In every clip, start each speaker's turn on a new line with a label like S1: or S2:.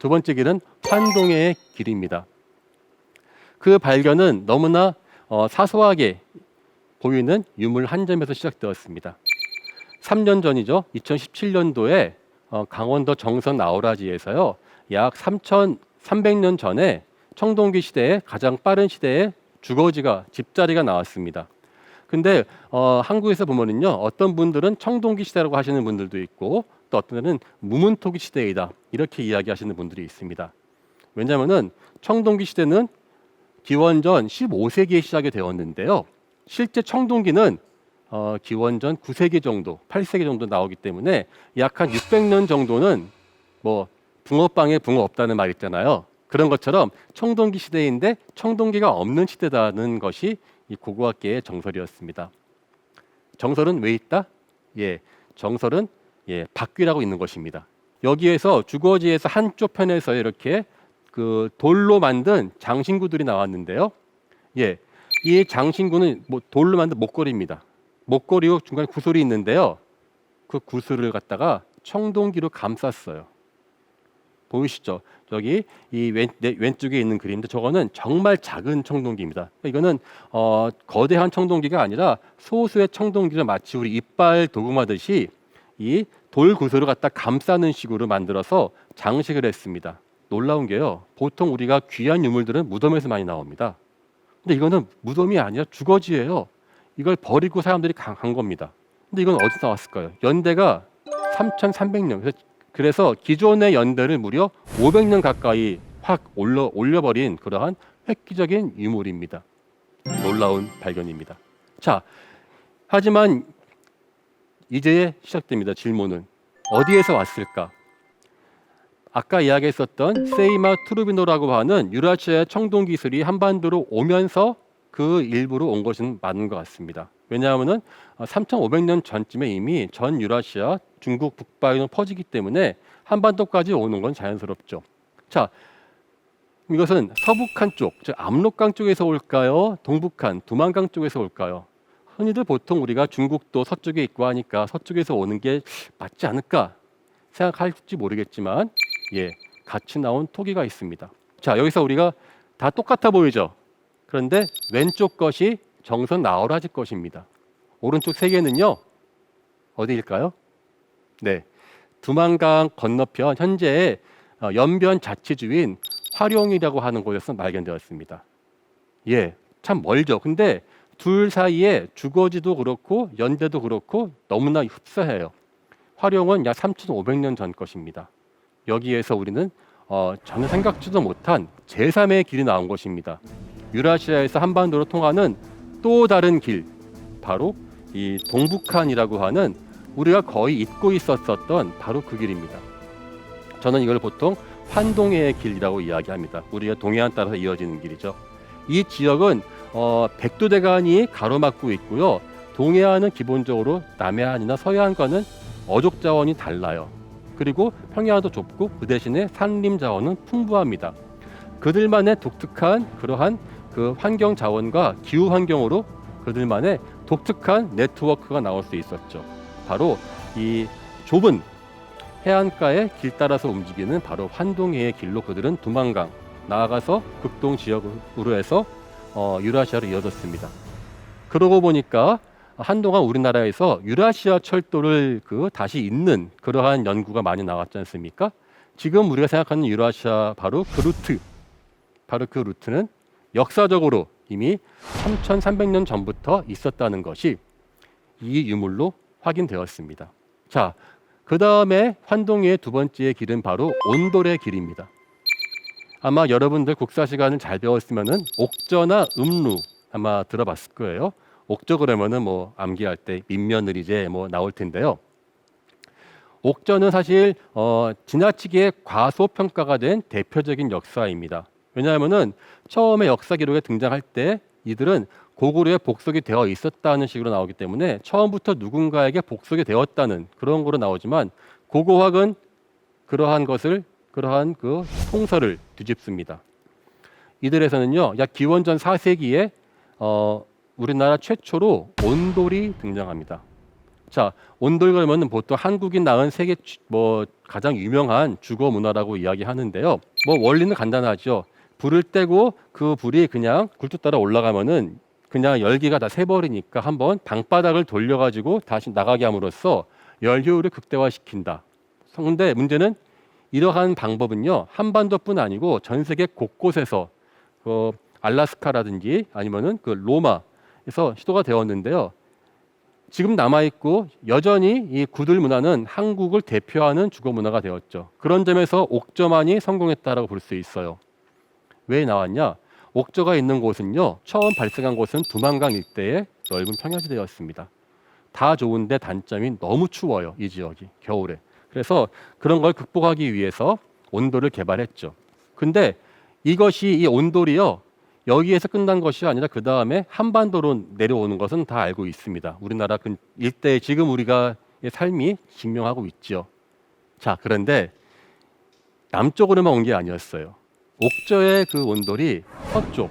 S1: 두 번째 길은 환동의 길입니다. 그 발견은 너무나 사소하게 보이는 유물 한 점에서 시작되었습니다. 3년 전이죠. 2017년도에 강원도 정선 아오라지에서요. 약 3,300년 전에 청동기 시대의 가장 빠른 시대에 주거지가 집자리가 나왔습니다. 근데 한국에서 보면은요. 어떤 분들은 청동기 시대라고 하시는 분들도 있고 또 어떤 분들은 무문토기 시대이다. 이렇게 이야기하시는 분들이 있습니다. 왜냐하면은 청동기 시대는 기원전 15세기에 시작이 되었는데요. 실제 청동기는 기원전 9세기 정도, 8세기 정도 나오기 때문에 약 한 600년 정도는 뭐 붕어빵에 붕어 없다는 말 있잖아요. 그런 것처럼 청동기 시대인데 청동기가 없는 시대다는 것이 이 고고학계의 정설이었습니다. 정설은 왜 있다? 예, 정설은 바퀴라고 있는 것입니다. 여기에서 주거지에서 한쪽 편에서 이렇게 그 돌로 만든 장신구들이 나왔는데요. 예, 이 장신구는 돌로 만든 목걸이입니다. 목걸이고 중간에 구슬이 있는데요. 그 구슬을 갖다가 청동기로 감쌌어요. 보이시죠? 저기 이 왼쪽에 있는 그림인데 저거는 정말 작은 청동기입니다. 이거는 거대한 청동기가 아니라 소수의 청동기를 마치 우리 이빨 도금하듯이 이 돌 구슬을 갖다 감싸는 식으로 만들어서 장식을 했습니다. 놀라운 게요. 보통 우리가 귀한 유물들은 무덤에서 많이 나옵니다. 근데 이거는 무덤이 아니라 주거지예요. 이걸 버리고 사람들이 간 겁니다. 근데 이건 어디서 나왔을까요? 연대가 3,300년. 그래서 기존의 연대를 무려 500년 가까이 확 올려버린 그러한 획기적인 유물입니다. 놀라운 발견입니다. 자, 하지만 이제 시작됩니다. 질문은 어디에서 왔을까? 아까 이야기했었던 세이마 투르비노라고 하는 유라시아의 청동 기술이 한반도로 오면서 그 일부로 온 것은 맞는 것 같습니다. 왜냐하면은 3,500년 전쯤에 이미 전 유라시아, 중국 북바위로 퍼지기 때문에 한반도까지 오는 건 자연스럽죠. 자, 이것은 서북한 쪽, 즉 압록강 쪽에서 올까요? 동북한 두만강 쪽에서 올까요? 흔히들 보통 우리가 중국도 서쪽에 있고 하니까 서쪽에서 오는 게 맞지 않을까 생각할지 모르겠지만 같이 나온 토기가 있습니다. 자, 여기서 우리가 다 똑같아 보이죠? 그런데 왼쪽 것이 정선 아오라지 것입니다. 오른쪽 세 개는요. 어디일까요? 네, 두만강 건너편 현재 연변 자치주인 화룡이라고 하는 곳에서 발견되었습니다. 참 멀죠. 근데 둘 사이에 주거지도 그렇고 연대도 그렇고 너무나 흡사해요. 화룡은 약 3,500년 전 것입니다. 여기에서 우리는 전혀 생각지도 못한 제3의 길이 나온 것입니다. 유라시아에서 한반도로 통하는 또 다른 길, 바로 이 동북한이라고 하는 우리가 거의 잊고 있었던 바로 그 길입니다. 저는 이걸 보통 환동의 길이라고 이야기합니다. 우리가 동해안 따라서 이어지는 길이죠. 이 지역은 백두대간이 가로막고 있고요. 동해안은 기본적으로 남해안이나 서해안과는 어족 자원이 달라요. 그리고 평야도 좁고 그 대신에 산림 자원은 풍부합니다. 그들만의 독특한 그러한 그 환경 자원과 기후 환경으로 그들만의 독특한 네트워크가 나올 수 있었죠. 바로 이 좁은 해안가의 길 따라서 움직이는 바로 환동해의 길로 그들은 두만강 나아가서 극동 지역으로 해서 유라시아로 이어졌습니다. 그러고 보니까 한동안 우리나라에서 유라시아 철도를 다시 잇는 그러한 연구가 많이 나왔지 않습니까? 지금 우리가 생각하는 유라시아 바로 그 루트는 역사적으로 이미 3,300년 전부터 있었다는 것이 이 유물로 확인되었습니다. 자, 그 다음에 환동의 두 번째 길은 바로 온돌의 길입니다. 아마 여러분들 국사 시간을 잘 배웠으면은 옥저나 음루 아마 들어봤을 거예요. 옥저 그러면은 암기할 때 민며느리제 나올 텐데요. 옥저는 사실 지나치게 과소평가가 된 대표적인 역사입니다. 왜냐하면은 처음에 역사 기록에 등장할 때 이들은 고구려에 복속이 되어 있었다는 식으로 나오기 때문에 처음부터 누군가에게 복속이 되었다는 그런 거로 나오지만 고고학은 그러한 그 통설을 뒤집습니다. 이들에서는요, 약 기원전 4세기에 우리나라 최초로 온돌이 등장합니다. 자, 온돌 그러면은 보통 한국인 낳은 세계 가장 유명한 주거 문화라고 이야기하는데요. 뭐 원리는 간단하죠. 불을 떼고 그 불이 그냥 굴뚝 따라 올라가면은 그냥 열기가 다 새버리니까 한번 방바닥을 돌려가지고 다시 나가게 함으로써 열 효율을 극대화시킨다. 그런데 문제는 이러한 방법은요, 한반도뿐 아니고 전 세계 곳곳에서 알라스카라든지 아니면은 그 로마에서 시도가 되었는데요. 지금 남아있고 여전히 이 구들 문화는 한국을 대표하는 주거 문화가 되었죠. 그런 점에서 옥저만이 성공했다라고 볼 수 있어요. 왜 나왔냐? 옥저가 있는 곳은요, 처음 발생한 곳은 두만강 일대의 넓은 평야지대였습니다. 다 좋은데 단점이 너무 추워요, 이 지역이 겨울에. 그래서 그런 걸 극복하기 위해서 온돌을 개발했죠. 근데 이것이 이 온돌이요, 여기에서 끝난 것이 아니라 그 다음에 한반도로 내려오는 것은 다 알고 있습니다. 우리나라 일대에 지금 우리가 삶이 증명하고 있죠. 자, 그런데 남쪽으로만 온 게 아니었어요. 옥저의 그 온돌이 서쪽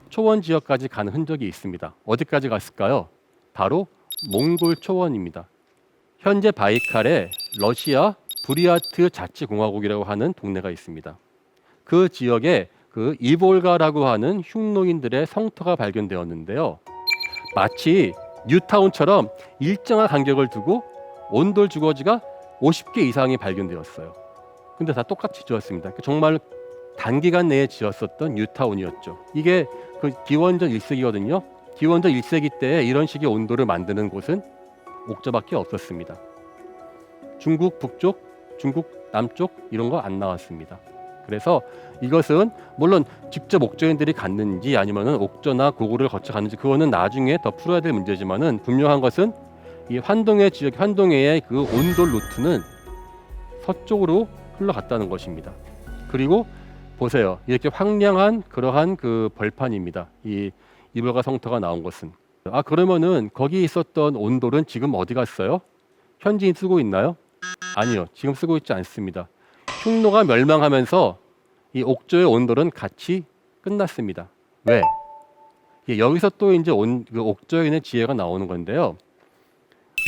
S1: 초원 지역까지 가는 흔적이 있습니다. 어디까지 갔을까요? 바로 몽골 초원입니다. 현재 바이칼에 러시아 부리아트 자치공화국이라고 하는 동네가 있습니다. 그 지역에 그 이볼가라고 하는 흉노인들의 성터가 발견되었는데요. 마치 뉴타운처럼 일정한 간격을 두고 온돌 주거지가 50개 이상이 발견되었어요. 근데 다 똑같이 지었습니다. 정말 단기간 내에 지었었던 뉴타운이었죠. 이게 그 기원전 1세기거든요. 기원전 1세기 때 이런 식의 온돌을 만드는 곳은 옥저밖에 없었습니다. 중국 북쪽, 중국 남쪽 이런 거 안 나왔습니다. 그래서 이것은 물론 직접 옥저인들이 갔는지 아니면은 옥저나 고구를 거쳐 갔는지 그거는 나중에 더 풀어야 될 문제지만은 분명한 것은 이 환동해 지역 환동해의 그 온돌 루트는 서쪽으로 흘러갔다는 것입니다. 그리고 보세요. 이렇게 황량한 그러한 그 벌판입니다. 이 이볼가 성터가 나온 것은. 그러면은 거기 있었던 온돌은 지금 어디 갔어요? 현지인 쓰고 있나요? 아니요. 지금 쓰고 있지 않습니다. 흉노가 멸망하면서 이 옥저의 온돌은 같이 끝났습니다. 왜? 여기서 또 이제 그 옥저인의 지혜가 나오는 건데요.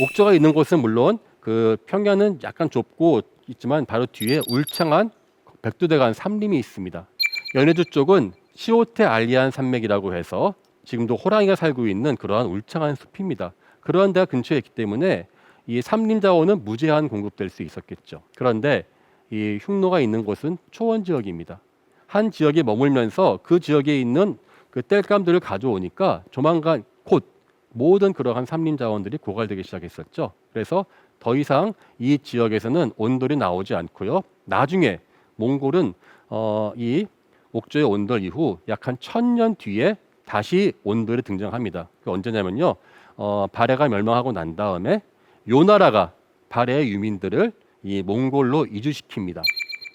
S1: 옥저가 있는 곳은 물론 그 평야는 약간 좁고 있지만 바로 뒤에 울창한 백두대간 산림이 있습니다. 연해주 쪽은 시오테 알리안 산맥이라고 해서 지금도 호랑이가 살고 있는 그러한 울창한 숲입니다. 그러한 데가 근처에 있기 때문에 이 산림 자원은 무제한 공급될 수 있었겠죠. 그런데 이 흉노가 있는 곳은 초원 지역입니다. 한 지역에 머물면서 그 지역에 있는 그 땔감들을 가져오니까 조만간 곧 모든 그러한 산림 자원들이 고갈되기 시작했었죠. 그래서 더 이상 이 지역에서는 온돌이 나오지 않고요. 나중에 몽골은 이 옥저의 온돌 이후 약 한 1000년 뒤에 다시 온돌이 등장합니다. 그 언제냐면요. 발해가 멸망하고 난 다음에 요나라가 발해의 유민들을 이 몽골로 이주시킵니다.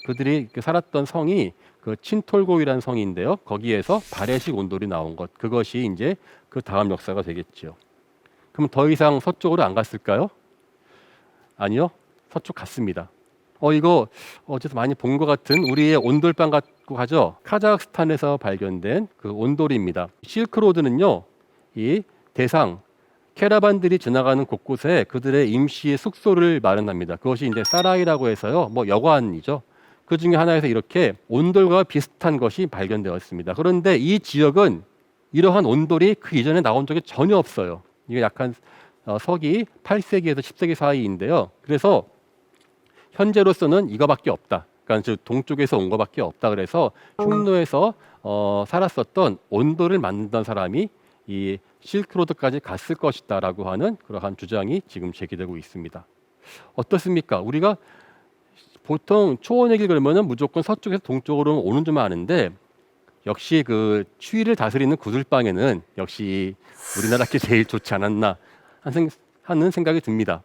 S1: 그들이 살았던 성이 그 친톨고이라는 성인데요. 거기에서 발해식 온돌이 나온 것. 그것이 이제 그 다음 역사가 되겠죠. 그럼 더 이상 서쪽으로 안 갔을까요? 아니요. 서쪽 갔습니다. 이거 어디서 많이 본 것 같은 우리의 온돌방 같고 하죠. 카자흐스탄에서 발견된 그 온돌입니다. 실크로드는요, 이 대상 캐러반들이 지나가는 곳곳에 그들의 임시 숙소를 마련합니다. 그것이 이제 사라이라고 해서요, 뭐 여관이죠. 그 중에 하나에서 이렇게 온돌과 비슷한 것이 발견되었습니다. 그런데 이 지역은 이러한 온돌이 그 이전에 나온 적이 전혀 없어요. 이게 약간 서기 8세기에서 10세기 사이인데요. 그래서 현재로서는 이거밖에 없다. 그러니까 즉 동쪽에서 온 거밖에 없다. 그래서 흉노에서 살았었던 온돌을 만든 사람이 이 실크로드까지 갔을 것이다라고 하는 그러한 주장이 지금 제기되고 있습니다. 어떻습니까? 우리가 보통 초원의 길 그러면은 무조건 서쪽에서 동쪽으로 오는 줄 아는데 역시 그 추위를 다스리는 구들방에는 역시 우리나라 게 제일 좋지 않았나 하는 생각이 듭니다.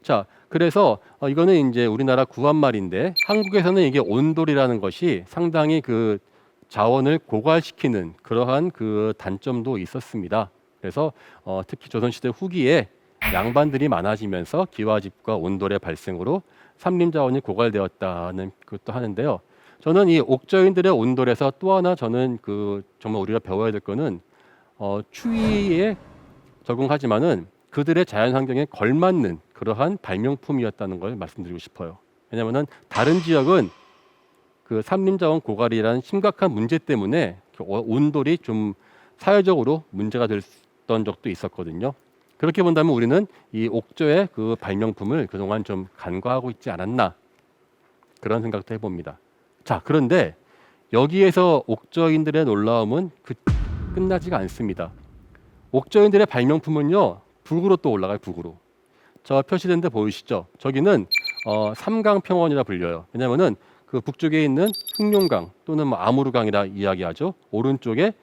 S1: 자, 그래서 이거는 이제 우리나라 구한말인데 한국에서는 이게 온돌이라는 것이 상당히 그 자원을 고갈시키는 그러한 그 단점도 있었습니다. 그래서 특히 조선시대 후기에 양반들이 많아지면서 기와집과 온돌의 발생으로 산림 자원이 고갈되었다는 것도 하는데요. 저는 이 옥저인들의 온돌에서 또 하나 저는 그 정말 우리가 배워야 될 거는 추위에 적응하지만은 그들의 자연 환경에 걸맞는 그러한 발명품이었다는 걸 말씀드리고 싶어요. 왜냐하면 다른 지역은 그 산림자원 고갈이라는 심각한 문제 때문에 온돌이 좀 사회적으로 문제가 됐던 적도 있었거든요. 그렇게 본다면 우리는 이 옥저의 그 발명품을 그동안 좀 간과하고 있지 않았나 그런 생각도 해봅니다. 자, 그런데 여기에서 옥저인들의 놀라움은 끝나지가 않습니다. 옥저인들의 발명품은요, 북으로 또 올라가요. 북으로. 저 표시된 데 보이시죠? 저기는 삼강평원이라 불려요. 왜냐하면은 그 북쪽에 있는 흑룡강 또는 뭐 아무르강이라 이야기하죠. 오른쪽에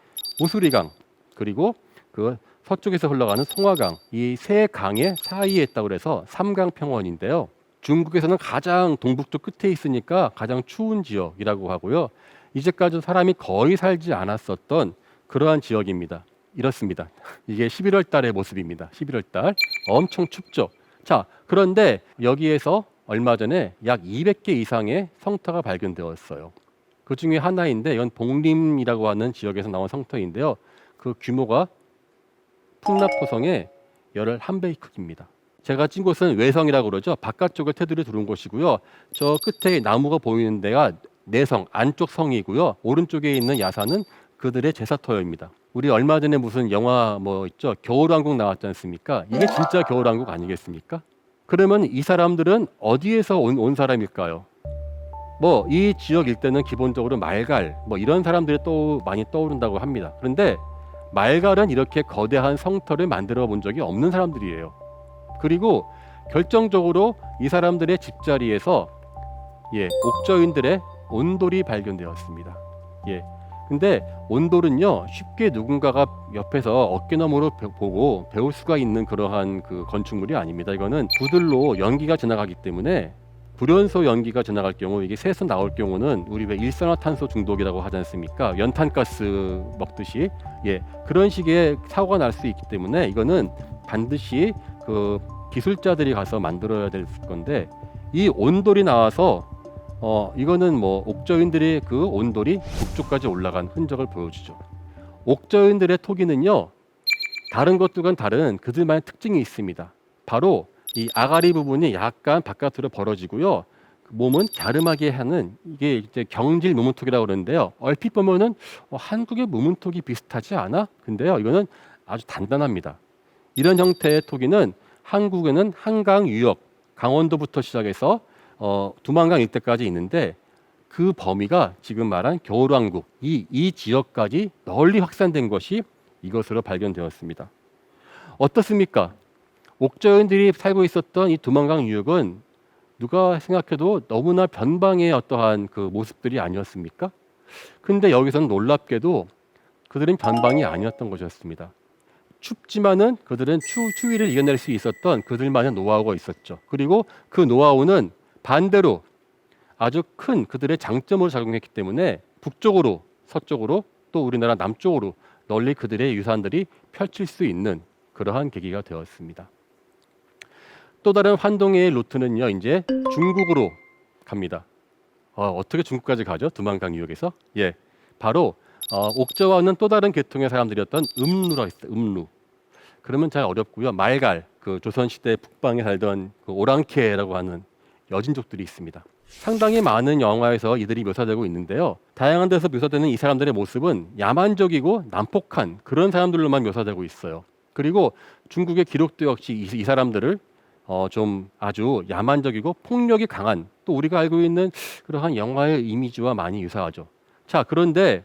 S1: 오수리강, 그리고 그 서쪽에서 흘러가는 송화강, 이 세 강의 사이에 있다고 그래서 삼강평원인데요. 중국에서는 가장 동북쪽 끝에 있으니까 가장 추운 지역이라고 하고요. 이제까지 사람이 거의 살지 않았었던 그러한 지역입니다. 이렇습니다. 이게 11월 달의 모습입니다. 11월 달 엄청 춥죠. 자, 그런데 여기에서 얼마 전에 약 200개 이상의 성터가 발견되었어요. 그 중에 하나인데 이건 봉림이라고 하는 지역에서 나온 성터인데요. 그 규모가 풍납포성의 11배 크기입니다. 제가 찐 곳은 외성이라고 그러죠. 바깥쪽을 테두리 두른 곳이고요. 저 끝에 나무가 보이는 데가 내성, 안쪽 성이고요. 오른쪽에 있는 야산은 그들의 제사터입니다. 우리 얼마 전에 무슨 영화 뭐 있죠? 겨울왕국 나왔지 않습니까? 이게 진짜 겨울왕국 아니겠습니까? 그러면 이 사람들은 어디에서 온 사람일까요? 뭐 이 지역 일대는 기본적으로 말갈 뭐 이런 사람들이 또 많이 떠오른다고 합니다. 그런데 말갈은 이렇게 거대한 성터를 만들어 본 적이 없는 사람들이에요. 그리고 결정적으로 이 사람들의 집자리에서 옥저인들의 온돌이 발견되었습니다. 근데 온돌은요, 쉽게 누군가가 옆에서 어깨너머로 보고 배울 수가 있는 그러한 그 건축물이 아닙니다. 이거는 부들로 연기가 지나가기 때문에 불연소 연기가 지나갈 경우, 이게 새서 나올 경우는 우리 왜 일산화탄소 중독이라고 하지 않습니까? 연탄가스 먹듯이 그런 식의 사고가 날 수 있기 때문에 이거는 반드시 그 기술자들이 가서 만들어야 될 건데, 이 온돌이 나와서 이거는 뭐 옥저인들의 그 온돌이 북쪽까지 올라간 흔적을 보여주죠. 옥저인들의 토기는요, 다른 것들과는 다른 그들만의 특징이 있습니다. 바로 이 아가리 부분이 약간 바깥으로 벌어지고요. 몸은 갸름하게 하는, 이게 이제 경질 무문토기라고 그러는데요. 얼핏 보면은 한국의 무문토기 비슷하지 않아? 근데요, 이거는 아주 단단합니다. 이런 형태의 토기는 한국에는 한강 유역, 강원도부터 시작해서 두만강 일대까지 있는데, 그 범위가 지금 말한 겨울왕국 이 지역까지 널리 확산된 것이 이것으로 발견되었습니다. 어떻습니까? 옥저인들이 살고 있었던 이 두만강 유역은 누가 생각해도 너무나 변방의 어떠한 그 모습들이 아니었습니까? 근데 여기서는 놀랍게도 그들은 변방이 아니었던 것이었습니다. 춥지만은 그들은 추위를 이겨낼 수 있었던 그들만의 노하우가 있었죠. 그리고 그 노하우는 반대로 아주 큰 그들의 장점으로 작용했기 때문에 북쪽으로, 서쪽으로, 또 우리나라 남쪽으로 널리 그들의 유산들이 펼칠 수 있는 그러한 계기가 되었습니다. 또 다른 환동의 루트는요, 이제 중국으로 갑니다. 어떻게 중국까지 가죠? 두만강 유역에서? 바로 옥저와는 또 다른 계통의 사람들이었던 음루라고 있어요. 음루. 그러면 잘 어렵고요. 말갈, 그 조선시대 북방에 살던 그 오랑캐라고 하는 여진족들이 있습니다. 상당히 많은 영화에서 이들이 묘사되고 있는데요. 다양한 데서 묘사되는 이 사람들의 모습은 야만적이고 난폭한 그런 사람들로만 묘사되고 있어요. 그리고 중국의 기록도 역시 이 사람들을 좀 아주 야만적이고 폭력이 강한, 또 우리가 알고 있는 그러한 영화의 이미지와 많이 유사하죠. 자, 그런데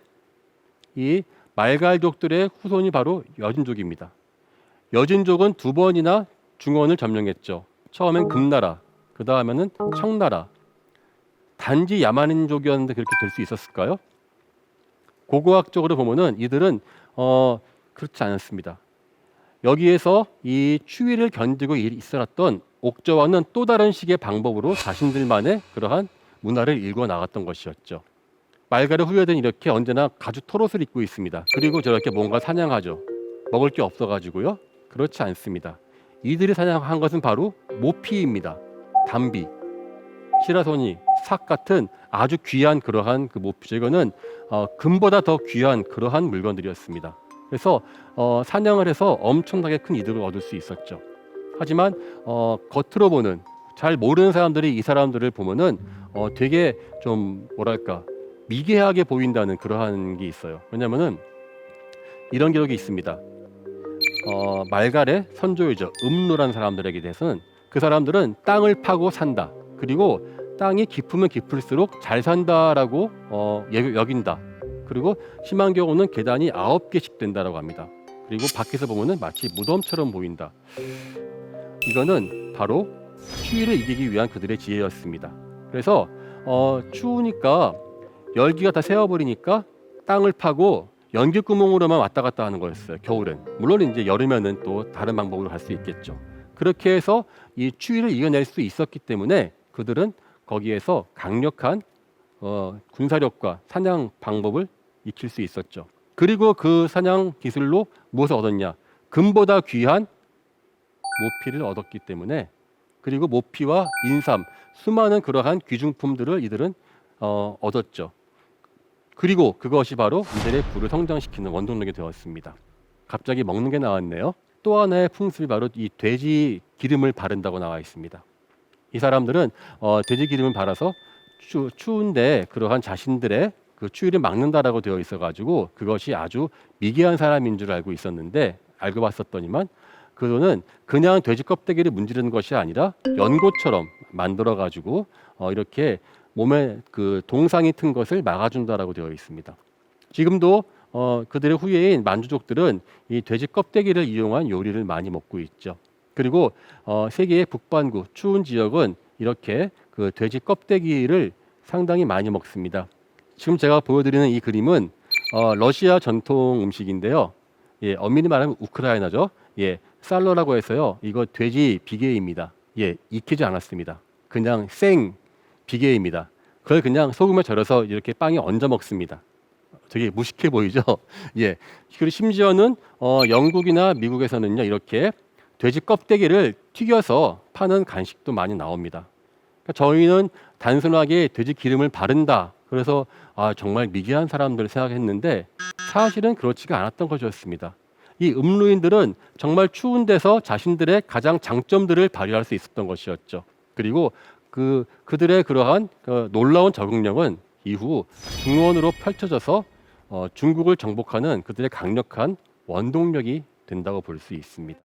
S1: 이 말갈족들의 후손이 바로 여진족입니다. 여진족은 두 번이나 중원을 점령했죠. 처음엔 금나라, 그 다음에는 청나라. 단지 야만인족이었는데 그렇게 될 수 있었을까요? 고고학적으로 보면은 이들은 그렇지 않았습니다. 여기에서 이 추위를 견디고 있었던 옥저와는 또 다른 식의 방법으로 자신들만의 그러한 문화를 일궈 나갔던 것이었죠. 말갈의 후예들은 이렇게 언제나 가죽 털옷을 입고 있습니다. 그리고 저렇게 뭔가 사냥하죠. 먹을 게 없어가지고요. 그렇지 않습니다. 이들이 사냥한 것은 바로 모피입니다. 담비, 시라소니, 삭 같은 아주 귀한 그러한 그 모피죠. 이거는 금보다 더 귀한 그러한 물건들이었습니다. 그래서 사냥을 해서 엄청나게 큰 이득을 얻을 수 있었죠. 하지만 겉으로 보는 잘 모르는 사람들이 이 사람들을 보면은 되게 좀 뭐랄까 미개하게 보인다는 그러한 게 있어요. 왜냐면은 이런 기록이 있습니다. 말갈의 선조이죠. 음루란 사람들에게 대해서는 그 사람들은 땅을 파고 산다. 그리고 땅이 깊으면 깊을수록 잘 산다라고 여긴다. 그리고 심한 경우는 계단이 9개씩 된다라고 합니다. 그리고 밖에서 보면은 마치 무덤처럼 보인다. 이거는 바로 추위를 이기기 위한 그들의 지혜였습니다. 그래서 추우니까 열기가 다 새어버리니까 땅을 파고 연기 구멍으로만 왔다 갔다 하는 거였어요. 겨울엔. 물론 이제 여름에는 또 다른 방법으로 갈 수 있겠죠. 그렇게 해서 이 추위를 이겨낼 수 있었기 때문에 그들은 거기에서 강력한 군사력과 사냥 방법을 익힐 수 있었죠. 그리고 그 사냥 기술로 무엇을 얻었냐? 금보다 귀한 모피를 얻었기 때문에, 그리고 모피와 인삼, 수많은 그러한 귀중품들을 이들은 얻었죠. 그리고 그것이 바로 이들의 부를 성장시키는 원동력이 되었습니다. 갑자기 먹는 게 나왔네요. 또 하나의 풍습이 바로 이 돼지 기름을 바른다고 나와 있습니다. 이 사람들은 돼지 기름을 발라서 추운데 그러한 자신들의 그 추위를 막는다라고 되어 있어가지고 그것이 아주 미개한 사람인 줄 알고 있었는데, 알고 봤었더니만 그거는 그냥 돼지 껍데기를 문지르는 것이 아니라 연고처럼 만들어가지고 이렇게 몸에 그 동상이 튼 것을 막아준다라고 되어 있습니다. 지금도 그들의 후예인 만주족들은 이 돼지 껍데기를 이용한 요리를 많이 먹고 있죠. 그리고 세계의 북반구 추운 지역은 이렇게 그 돼지 껍데기를 상당히 많이 먹습니다. 지금 제가 보여드리는 이 그림은 러시아 전통 음식인데요. 예, 엄밀히 말하면 우크라이나죠. 예, 살러라고 해서요. 이거 돼지 비계입니다. 예, 익히지 않았습니다. 그냥 생 비계입니다. 그걸 그냥 소금에 절여서 이렇게 빵에 얹어 먹습니다. 되게 무식해 보이죠? 예. 그리고 심지어는 영국이나 미국에서는요, 이렇게 돼지 껍데기를 튀겨서 파는 간식도 많이 나옵니다. 그러니까 저희는 단순하게 돼지 기름을 바른다. 그래서 정말 미개한 사람들 생각했는데 사실은 그렇지가 않았던 것이었습니다. 이 음루인들은 정말 추운 데서 자신들의 가장 장점들을 발휘할 수 있었던 것이었죠. 그리고 그들의 그러한 놀라운 적응력은 이후 중원으로 펼쳐져서 중국을 정복하는 그들의 강력한 원동력이 된다고 볼 수 있습니다.